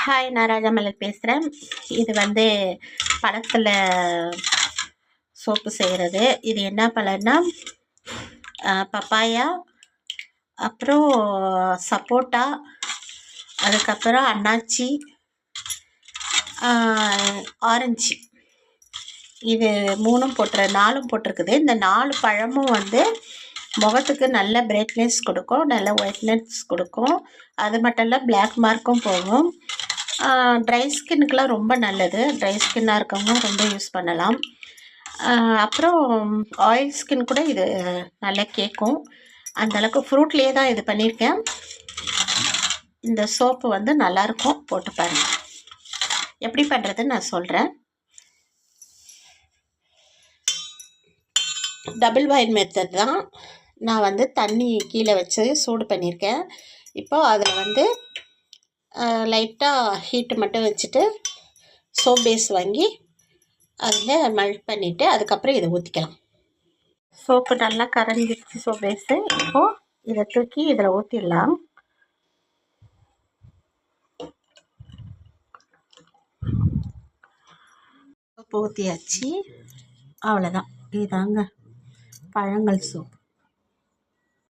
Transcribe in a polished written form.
Hi, நான் ராஜாமலர் பேசுகிறேன். இது வந்து பழத்தில் சோப்பு செய்கிறது. இது என்ன பழம்னா பப்பாயா, அப்புறம் சப்போட்டா, அதுக்கப்புறம் அன்னாச்சி, ஆரஞ்சு. இது 3ம் போட்டுரு 4ம் போட்டிருக்குது. இந்த 4 பழமும் வந்து முகத்துக்கு நல்ல பிரைட்னஸ் கொடுக்கும், நல்ல ஒயிட்னஸ் கொடுக்கும். அது மட்டும் இல்லை, பிளாக் மார்க்கும் போகும். ட்ரை ஸ்கின்னுக்கெலாம் ரொம்ப நல்லது. ட்ரை ஸ்கின்னாக இருக்கவங்க ரொம்ப யூஸ் பண்ணலாம். அப்புறம் ஆயில் ஸ்கின் கூட இது நல்லா கேட்கும். அந்தளவுக்கு ஃப்ரூட்லேயே தான் இது பண்ணியிருக்கேன். இந்த சோப்பு வந்து நல்லாயிருக்கும், போட்டு பாருங்கள். எப்படி பண்ணுறதுன்னு நான் சொல்கிறேன். டபுள் பாயில் மெத்தட் தான். நான் வந்து தண்ணி கீழே வச்சு சூடு பண்ணியிருக்கேன். இப்போது அதில் வந்து லைட்டாக ஹீட்டு மட்டும் வச்சுட்டு சோப் பேஸ் வாங்கி அதில் மெல்ட் பண்ணிவிட்டு அதுக்கப்புறம் இதை ஊற்றிக்கலாம். சோப்பு நல்லா கரைஞ்சிருச்சு சோப் பேஸு. இப்போது இதை தூக்கி இதில் ஊற்றிடலாம். சோப்பு ஊற்றியாச்சு, அவ்வளோதான். இதாங்க பழங்கள் சோப்.